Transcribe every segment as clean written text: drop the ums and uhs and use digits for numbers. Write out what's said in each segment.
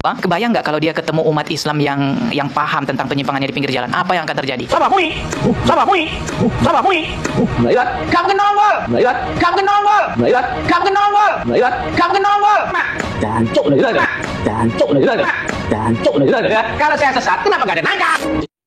Kebayang nggak kalau dia ketemu umat Islam yang paham tentang penyimpangannya di pinggir jalan? Apa yang akan terjadi? Sabar mui, melihat kamu kenal, melihat kamu kenal, melihat kamu kenal, melihat kamu kenal, jancuk melihat, jancuk melihat, jancuk melihat. Kalau saya sesat, kenapa nggak ada nangka?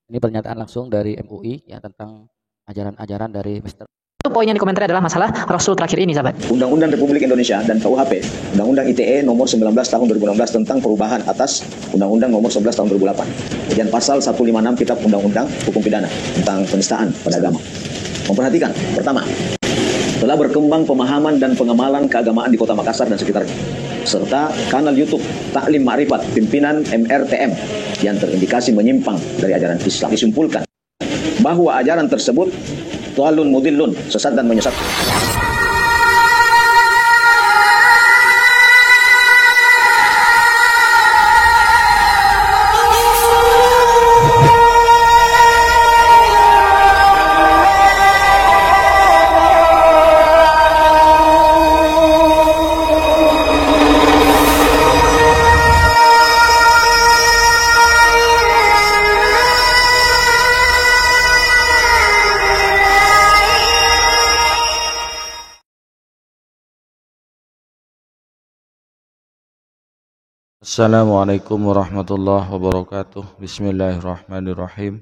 Ini pernyataan langsung dari MUI ya tentang ajaran-ajaran dari Mr. Itu poinnya di komentar adalah masalah Rasul terakhir ini, sahabat. Undang-Undang Republik Indonesia dan KUHP, Undang-Undang ITE nomor 19 tahun 2016 tentang perubahan atas Undang-Undang nomor 11 tahun 2008. Kemudian pasal 156 Kitab Undang-Undang Hukum Pidana tentang penistaan pada agama. Memperhatikan, pertama, telah berkembang pemahaman dan pengamalan keagamaan di Kota Makassar dan sekitarnya, serta kanal YouTube Taklim Ma'rifat pimpinan MRTM yang terindikasi menyimpang dari ajaran Islam. Disimpulkan bahwa ajaran tersebut dhalun mudillun, sesat dan menyesatkan. Assalamualaikum warahmatullahi wabarakatuh. Bismillahirrahmanirrahim.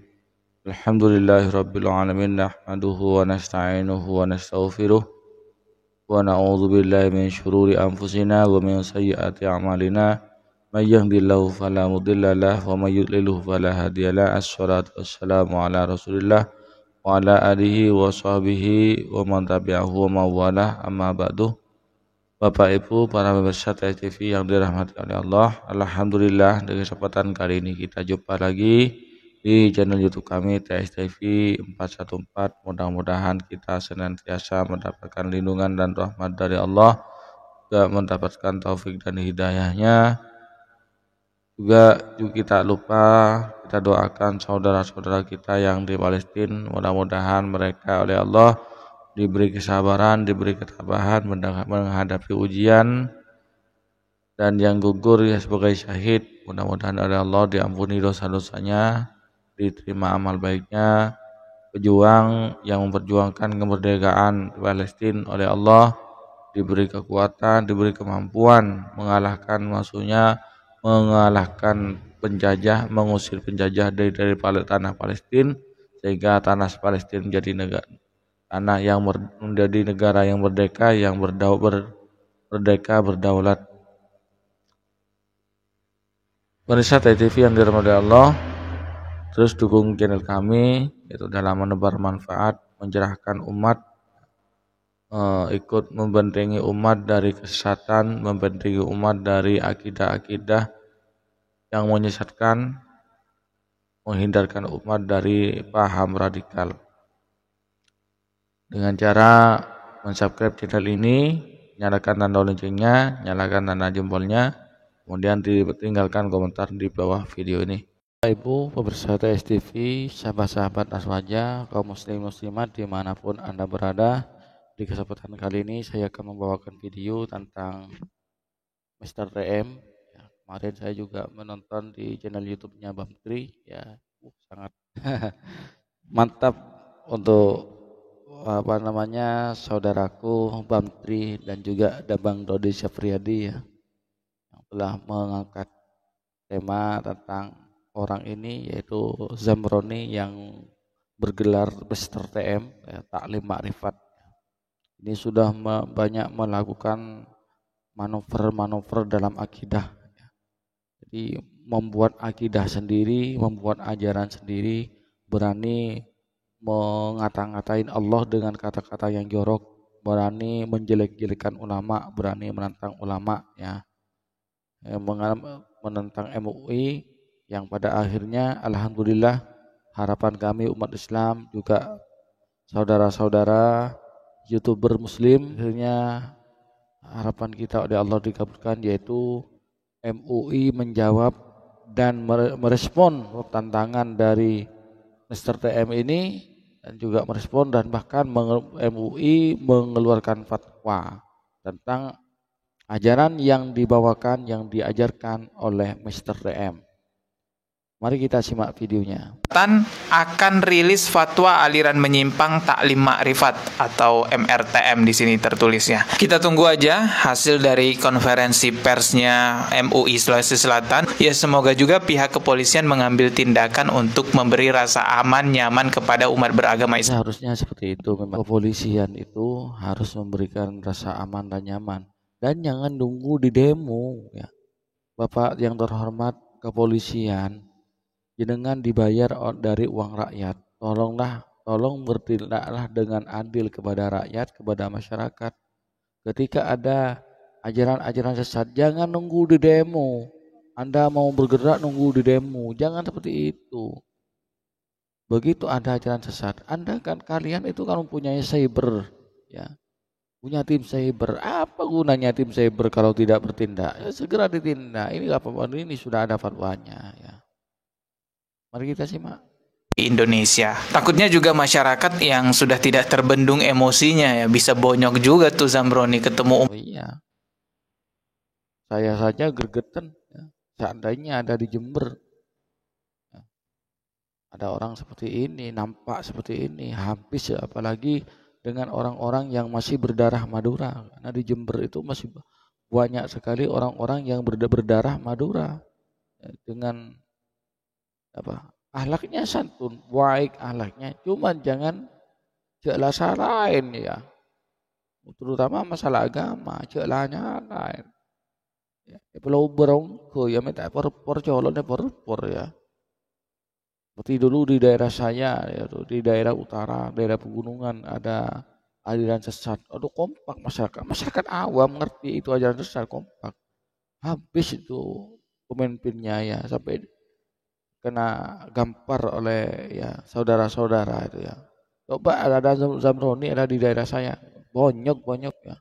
Alhamdulillahirabbil alamin, nahmaduhu wa nasta'inuhu wa nastaghfiruh wa na'udzu billahi min syururi anfusina wa min sayyiati a'malina. May yahdihillahu fala mudilla lahu wa may yudlilhu fala hadiyalah. Assalatu wassalamu ala Rasulillah wa ala alihi wa sahbihi wa man tabi'ahu wa mawalah. Amma ba'du. Bapak Ibu para pemirsa TSTV yang dirahmati oleh Allah, alhamdulillah di kesempatan kali ini kita jumpa lagi di channel YouTube kami TSTV 414. Mudah-mudahan kita senantiasa mendapatkan lindungan dan rahmat dari Allah, juga mendapatkan taufik dan hidayahnya. Juga kita lupa kita doakan saudara-saudara kita yang di Palestina, mudah-mudahan mereka oleh Allah diberi kesabaran, diberi ketabahan menghadapi ujian, dan yang gugur ya sebagai syahid, mudah-mudahan oleh Allah diampuni dosa-dosanya, diterima amal baiknya. Pejuang yang memperjuangkan kemerdekaan Palestina oleh Allah diberi kekuatan, diberi kemampuan mengalahkan penjajah, mengusir penjajah dari tanah Palestina, sehingga tanah Palestina menjadi tanah yang menjadi negara yang merdeka, yang merdeka berdaulat. Pemirsa TV yang dirahmati Allah, terus dukung channel kami itu dalam menebar manfaat, mencerahkan umat, ikut membentengi umat dari kesesatan, membentengi umat dari akidah-akidah yang menyesatkan, menghindarkan umat dari paham radikal. Dengan cara mensubscribe channel ini, nyalakan tanda loncengnya, nyalakan tanda jempolnya, kemudian ditinggalkan komentar di bawah video ini. Ibu pemirsa TSTV, sahabat-sahabat Aswaja, kaum muslim muslimat dimanapun Anda berada, di kesempatan kali ini saya akan membawakan video tentang Mr. TM. Ya, kemarin saya juga menonton di channel YouTube-nya Bang Tri, ya sangat mantap untuk saudaraku Bamtri dan juga ada Bang Dodi Syafriyadi ya, yang telah mengangkat tema tentang orang ini, yaitu Zamroni yang bergelar Mr. TM ya, Taklim Ma'rifat. Ini sudah banyak melakukan manuver-manuver dalam akidah ya. Jadi membuat akidah sendiri, membuat ajaran sendiri, berani mengata-ngatain Allah dengan kata-kata yang jorok, berani menjelek-jelekan ulama, berani menentang ulama ya, menentang MUI, yang pada akhirnya alhamdulillah harapan kami umat Islam juga saudara-saudara YouTuber muslim, akhirnya harapan kita oleh Allah dikabulkan, yaitu MUI menjawab dan merespon tantangan dari Mr. TM ini, dan juga merespon dan bahkan MUI mengeluarkan fatwa tentang ajaran yang dibawakan, yang diajarkan oleh Mr. TM. Mari kita simak videonya. Akan rilis fatwa aliran menyimpang taklim makrifat atau MRTM di sini tertulisnya. Kita tunggu aja hasil dari konferensi persnya MUI Sulawesi Selatan. Ya semoga juga pihak kepolisian mengambil tindakan untuk memberi rasa aman nyaman kepada umat beragama Islam. Harusnya seperti itu. Memang kepolisian itu harus memberikan rasa aman dan nyaman. Dan jangan nunggu di demo ya. Bapak yang terhormat kepolisian, jenengan dibayar dari uang rakyat. Tolong bertindaklah dengan adil kepada rakyat, kepada masyarakat. Ketika ada ajaran-ajaran sesat, jangan nunggu di demo. Anda mau bergerak nunggu di demo, jangan seperti itu. Begitu ada ajaran sesat, kalian itu kan mempunyai cyber, ya. Punya tim cyber. Apa gunanya tim cyber kalau tidak bertindak? Ya, segera ditindak. Ini sudah ada fatwanya, ya. Mari kita simak. Indonesia. Takutnya juga masyarakat yang sudah tidak terbendung emosinya ya bisa bonyok juga tuh Zamroni ketemu. Oh iya. Saya saja gergetan ya. Seandainya ada di Jember. Ya. Ada orang seperti ini, nampak seperti ini, habis ya, apalagi dengan orang-orang yang masih berdarah Madura. Karena di Jember itu masih banyak sekali orang-orang yang berdarah Madura. Ya, dengan ahlaknya santun, baik ahlaknya, cuman jangan jelas lain ya, terutama masalah agama, jelasnya lain. Ya, pulau berongko ya minta perpor colonnya perpor ya. Seperti dulu di daerah saya, ya, di daerah utara, daerah pegunungan ada aliran sesat. Aduh kompak masyarakat awam ngerti itu ajaran sesat, kompak. Habis itu pemimpinnya ya sampai kena gampar oleh ya saudara-saudara itu ya. Coba ada Zamroni ada di daerah saya, bonyok ya.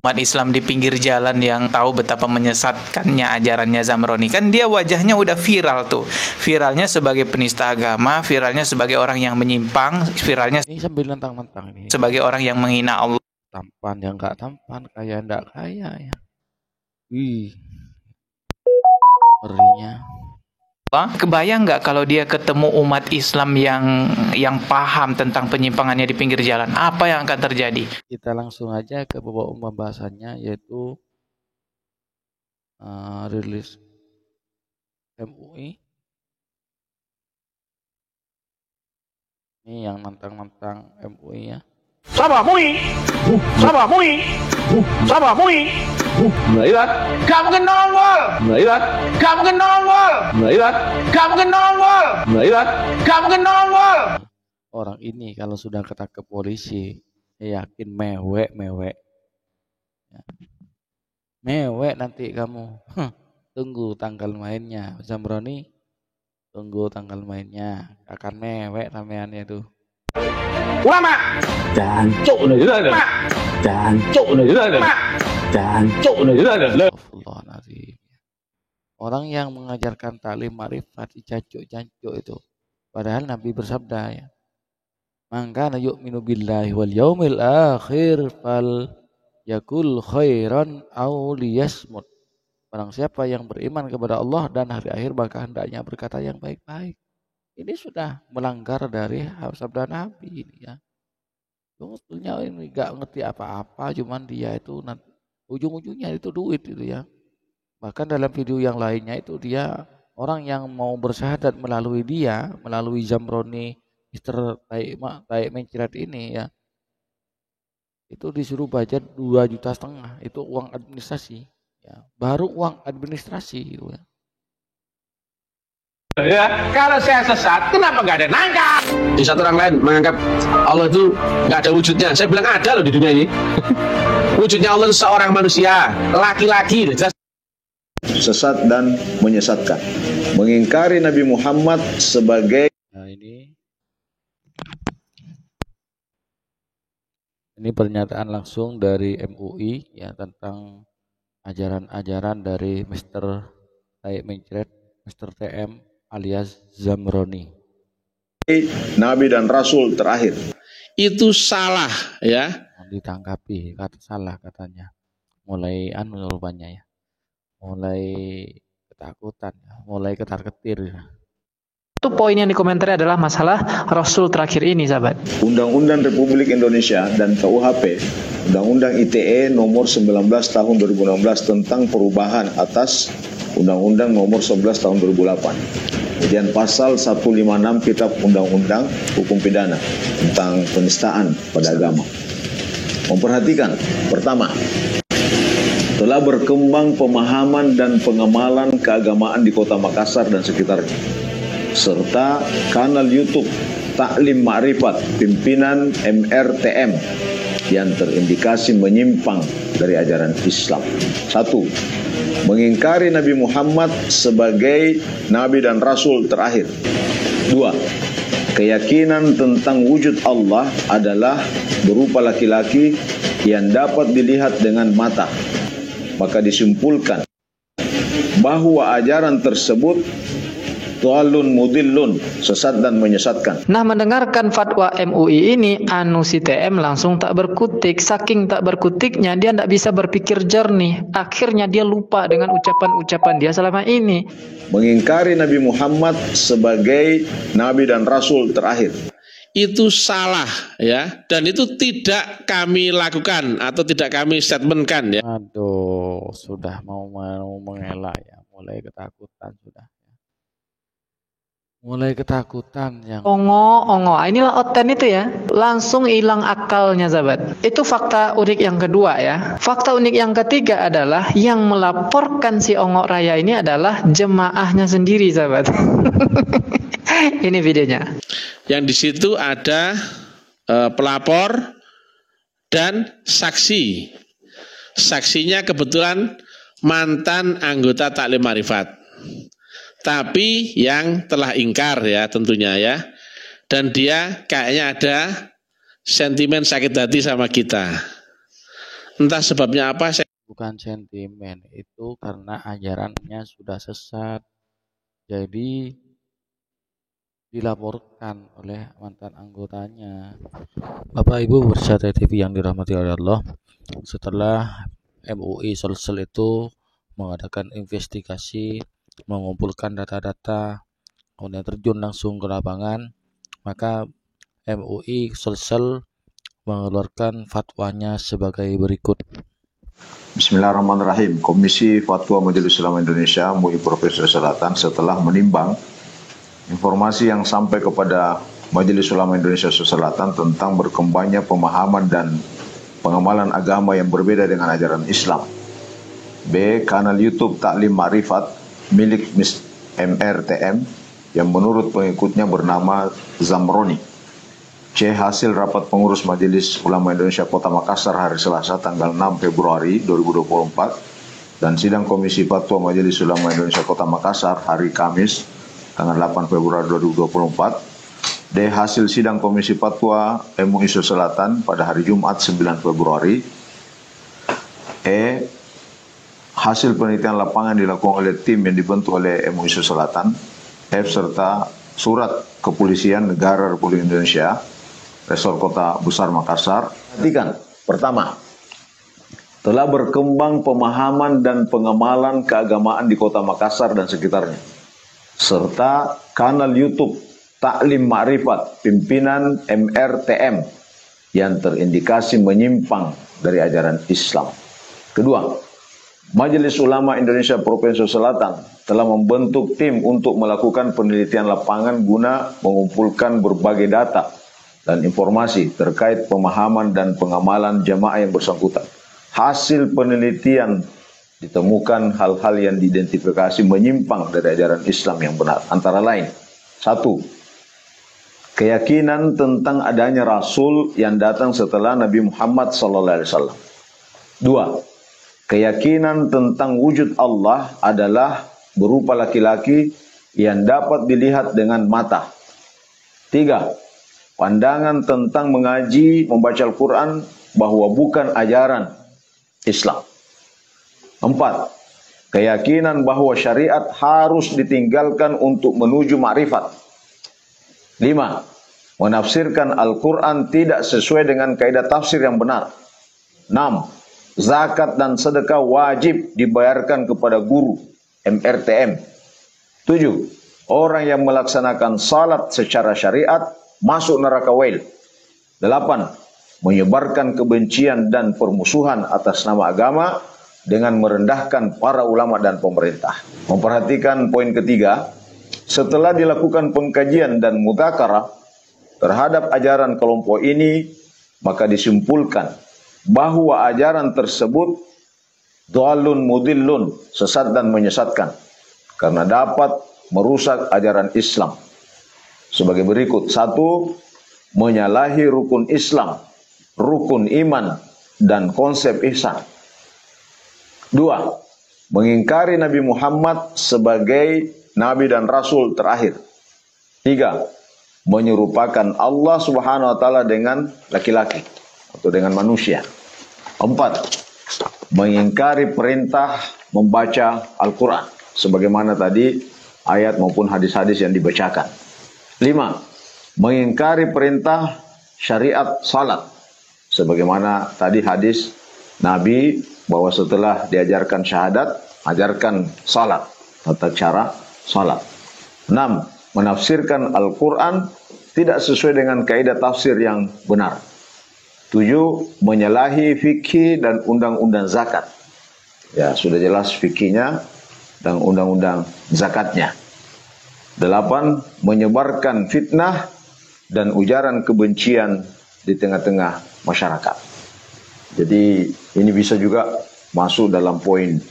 Umat Islam di pinggir jalan yang tahu betapa menyesatkannya ajarannya Zamroni. Kan dia wajahnya udah viral tuh. Viralnya sebagai penista agama, viralnya sebagai orang yang menyimpang, viralnya ini sambil nentang-nentang ini. Sebagai orang yang menghina Allah. Tampan yang enggak tampan, kaya enggak kaya ya. Wih. Ngerinya. Kebayang nggak kalau dia ketemu umat Islam yang paham tentang penyimpangannya di pinggir jalan? Apa yang akan terjadi? Kita langsung aja ke pokok pembahasannya, yaitu rilis MUI. Ini yang nantang-nantang MUI ya. Sama MUI. Melihat kamu ke nongol. Melihat kamu ke nongol. Melihat kamu ke nongol. Melihat kamu ke nongol. Orang ini kalau sudah ketangkep polisi, saya yakin mewek. Ya. Mewek nanti kamu. Tunggu tanggal mainnya, Zamroni. Tunggu tanggal mainnya. Akan mewek namanya itu. Ulama. Jancuk nih kita ada. Jancuk nih kita ada. Jancuk nih kita ada. Astagfirullahaladzim. Orang yang mengajarkan taklim ma'rifat jancuk itu. Padahal Nabi bersabda ya. Man kana yu'minu billahi wal yaumil akhir fal yakul khairan aw liyasmut. Barang siapa yang beriman kepada Allah dan hari akhir maka hendaknya berkata yang baik-baik. Ini sudah melanggar dari sabda Nabi ini ya. Sebetulnya ini gak ngerti apa-apa, cuman dia itu nanti ujung-ujungnya itu duit itu ya. Bahkan dalam video yang lainnya itu dia orang yang mau bersyahadat melalui Zamroni Mr. Taik Mencirat ini ya. Itu disuruh budget 2,5 juta, itu uang administrasi ya. Baru uang administrasi gitu ya. Ya, kalau saya sesat, kenapa nggak ada nangka? Di satu orang lain menganggap Allah itu nggak ada wujudnya. Saya bilang ada loh di dunia ini. Wujudnya Allah itu seorang manusia, laki-laki. Sesat dan menyesatkan, mengingkari Nabi Muhammad sebagai. Nah ini pernyataan langsung dari MUI ya tentang ajaran-ajaran dari Mr. Taik Mencirat, Mr. TM alias Zamroni. Nabi dan Rasul terakhir. Itu salah ya. Ditanggapi salah katanya. mulai rupanya ya, mulai ketakutan, mulai ketar-ketir. Itu poin yang dikomentari adalah masalah Rasul terakhir ini, sahabat. Undang-Undang Republik Indonesia dan KUHP, Undang-Undang ITE nomor 19 tahun 2016 tentang perubahan atas Undang-Undang nomor 11 tahun 2008. Kemudian pasal 156 Kitab Undang-Undang Hukum Pidana tentang penistaan pada agama. Memperhatikan, pertama, telah berkembang pemahaman dan pengamalan keagamaan di Kota Makassar dan sekitarnya, serta kanal YouTube Taklim Ma'rifat pimpinan MRTM yang terindikasi menyimpang dari ajaran Islam. 1. Mengingkari Nabi Muhammad sebagai Nabi dan Rasul terakhir. 2. Keyakinan tentang wujud Allah adalah berupa laki-laki yang dapat dilihat dengan mata. Maka disimpulkan bahwa ajaran tersebut dhalun mudillun, sesat dan menyesatkan. Nah, mendengarkan fatwa MUI ini, si TM langsung tak berkutik. Saking tak berkutiknya, dia tidak bisa berpikir jernih. Akhirnya dia lupa dengan ucapan-ucapan dia selama ini. Mengingkari Nabi Muhammad sebagai Nabi dan Rasul terakhir. Itu salah ya, dan itu tidak kami lakukan atau tidak kami statementkan ya. Aduh, sudah mau mengelak ya, mulai ketakutan sudah. Mulai ketakutan yang Ongo. Inilah oten itu ya. Langsung hilang akalnya, sahabat. Itu fakta unik yang kedua ya. Fakta unik yang ketiga adalah yang melaporkan si Ongo Raya ini adalah jemaahnya sendiri, sahabat. Ini videonya. Yang di situ ada pelapor dan saksi. Saksinya kebetulan mantan anggota Taklim Ma'rifat. Tapi yang telah ingkar ya tentunya ya. Dan dia kayaknya ada sentimen sakit hati sama kita. Entah sebabnya apa. bukan sentimen, itu karena ajarannya sudah sesat. Jadi dilaporkan oleh mantan anggotanya. Bapak Ibu pemirsa TV yang dirahmati oleh Allah, setelah MUI Sulsel itu mengadakan investigasi, mengumpulkan data-data, kemudian terjun langsung ke lapangan, maka MUI Sulsel mengeluarkan fatwanya sebagai berikut. Bismillahirrahmanirrahim. Komisi Fatwa Majelis Ulama Indonesia MUI Provinsi Selatan setelah menimbang informasi yang sampai kepada Majelis Ulama Indonesia Selatan tentang berkembangnya pemahaman dan pengamalan agama yang berbeda dengan ajaran Islam. B. Kanal YouTube Taklim Ma'rifat milik MRTM yang menurut pengikutnya bernama Zamroni. C. Hasil rapat pengurus Majelis Ulama Indonesia Kota Makassar hari Selasa tanggal 6 Februari 2024 dan sidang Komisi Fatwa Majelis Ulama Indonesia Kota Makassar hari Kamis tanggal 8 Februari 2024. D. Hasil sidang Komisi Fatwa MUI Selatan pada hari Jumat 9 Februari. E. Hasil penelitian lapangan dilakukan oleh tim yang dibentuk oleh MUI Selatan. F. Serta surat kepolisian negara Republik Indonesia Resor Kota Besar Makassar. Perhatikan, pertama, telah berkembang pemahaman dan pengamalan keagamaan di Kota Makassar dan sekitarnya, serta kanal YouTube Taklim Ma'rifat pimpinan MRTM yang terindikasi menyimpang dari ajaran Islam. Kedua, Majelis Ulama Indonesia Provinsi Selatan telah membentuk tim untuk melakukan penelitian lapangan guna mengumpulkan berbagai data dan informasi terkait pemahaman dan pengamalan jamaah yang bersangkutan. Hasil penelitian ditemukan hal-hal yang diidentifikasi menyimpang dari ajaran Islam yang benar. Antara lain, 1. Keyakinan tentang adanya Rasul yang datang setelah Nabi Muhammad SAW. 2. Keyakinan tentang wujud Allah adalah berupa laki-laki yang dapat dilihat dengan mata. 3. Pandangan tentang mengaji, membaca Al-Quran bahwa bukan ajaran Islam. 4. Keyakinan bahwa syariat harus ditinggalkan untuk menuju ma'rifat. 5. Menafsirkan Al-Quran tidak sesuai dengan kaidah tafsir yang benar. 6. zakat dan sedekah wajib dibayarkan kepada guru MRTM. 7. Orang yang melaksanakan salat secara syariat masuk neraka wail. 8. Menyebarkan kebencian dan permusuhan atas nama agama dengan merendahkan para ulama dan pemerintah. Memperhatikan poin ketiga, setelah dilakukan pengkajian dan mudzakarah terhadap ajaran kelompok ini, maka disimpulkan bahwa ajaran tersebut dhalun mudillun, sesat dan menyesatkan, karena dapat merusak ajaran Islam. Sebagai berikut: 1. Menyalahi rukun Islam, rukun iman, dan konsep ihsan. 2. Mengingkari Nabi Muhammad sebagai Nabi dan Rasul terakhir. 3. Menyerupakan Allah Subhanahu wa Ta'ala dengan laki-laki atau dengan manusia. 4. Mengingkari perintah membaca Al-Quran, sebagaimana tadi ayat maupun hadis-hadis yang dibacakan. 5. Mengingkari perintah syariat salat, sebagaimana tadi hadis Nabi bahwa setelah diajarkan syahadat, ajarkan salat, tata cara salat. 6. Menafsirkan Al-Quran tidak sesuai dengan kaidah tafsir yang benar. 7. Menyalahi fikih dan undang-undang zakat. Ya, sudah jelas fikihnya dan undang-undang zakatnya. 8. Menyebarkan fitnah dan ujaran kebencian di tengah-tengah masyarakat. Jadi ini bisa juga masuk dalam poin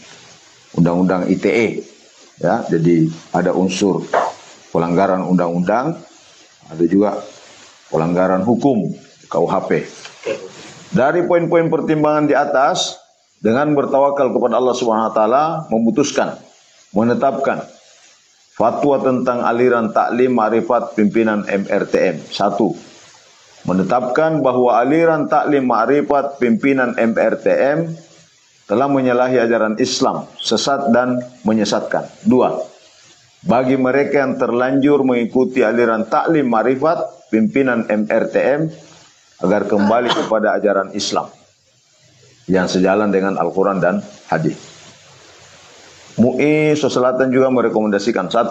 undang-undang ITE. Ya, jadi ada unsur pelanggaran undang-undang, ada juga pelanggaran hukum KUHP. Dari poin-poin pertimbangan di atas, dengan bertawakal kepada Allah Subhanahu wa Ta'ala, memutuskan, menetapkan fatwa tentang aliran taklim ma'rifat pimpinan MRTM. 1. Menetapkan bahwa aliran taklim ma'rifat pimpinan MRTM telah menyalahi ajaran Islam, sesat dan menyesatkan. 2. Bagi mereka yang terlanjur mengikuti aliran taklim ma'rifat pimpinan MRTM agar kembali kepada ajaran Islam yang sejalan dengan Al-Quran dan hadis. MUI Sulawesi Selatan juga merekomendasikan: 1.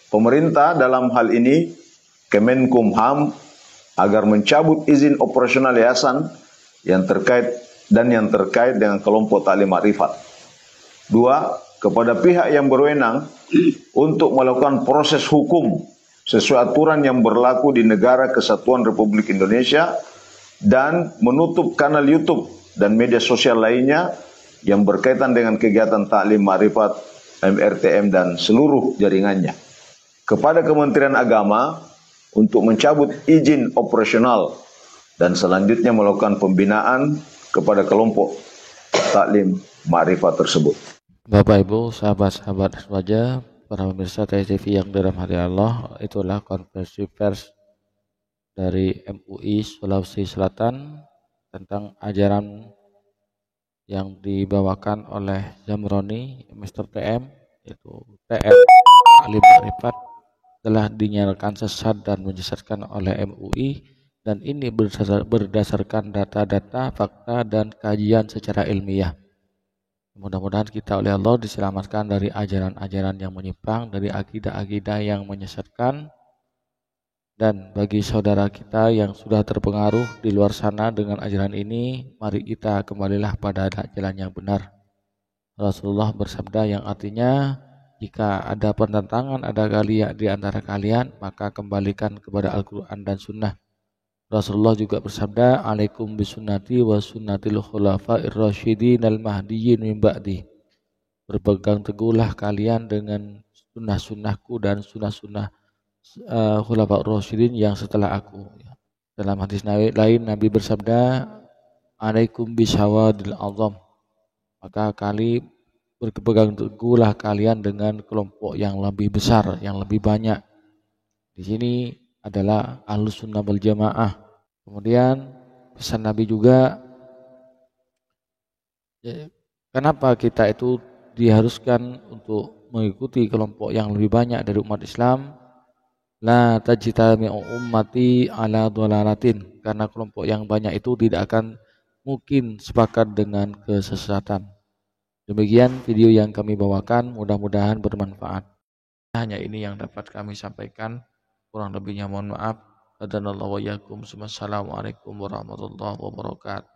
Pemerintah dalam hal ini Kemenkumham agar mencabut izin operasional yayasan yang terkait dengan kelompok taklim ma'rifat. 2. Kepada pihak yang berwenang untuk melakukan proses hukum sesuai aturan yang berlaku di Negara Kesatuan Republik Indonesia dan menutup kanal YouTube dan media sosial lainnya yang berkaitan dengan kegiatan taklim ma'rifat MRTM dan seluruh jaringannya. Kepada Kementerian Agama untuk mencabut izin operasional dan selanjutnya melakukan pembinaan kepada kelompok taklim ma'rifat tersebut. Bapak Ibu, sahabat-sahabat semuanya, para pemirsa TV yang dalam hati Allah, itulah konferensi pers dari MUI Sulawesi Selatan tentang ajaran yang dibawakan oleh Zamroni, Mr. TM, yaitu TM Taklim Ma'rifat, telah dinyatakan sesat dan menyesatkan oleh MUI, dan ini berdasarkan data-data, fakta, dan kajian secara ilmiah. Mudah-mudahan kita oleh Allah diselamatkan dari ajaran-ajaran yang menyimpang, dari akidah-akidah yang menyesatkan. Dan bagi saudara kita yang sudah terpengaruh di luar sana dengan ajaran ini, mari kita kembalilah pada jalan yang benar. Rasulullah bersabda yang artinya, jika ada pertentangan di antara kalian, maka kembalikan kepada Al-Quran dan Sunnah. Rasulullah juga bersabda, alaikum bisunnati wa sunnatil khulafa'ir rasyidin al-mahdiyyin min ba'di. Berpegang teguhlah kalian dengan sunnah-sunnahku dan sunnah-sunnah khulafa'ir rasyidin yang setelah aku. Dalam hadis lain Nabi bersabda, alaikum bishawadil azam. Maka berpegang teguhlah kalian dengan kelompok yang lebih besar, yang lebih banyak. Di sini adalah Ahlus Sunnah wal Jamaah. Kemudian pesan Nabi juga, kenapa kita itu diharuskan untuk mengikuti kelompok yang lebih banyak dari umat Islam? La tajtami'u ummati ala dhalalatin, karena kelompok yang banyak itu tidak akan mungkin sepakat dengan kesesatan. Demikian video yang kami bawakan, mudah-mudahan bermanfaat. Hanya ini yang dapat kami sampaikan, kurang lebihnya mohon maaf. Assalamualaikum warahmatullahi wabarakatuh.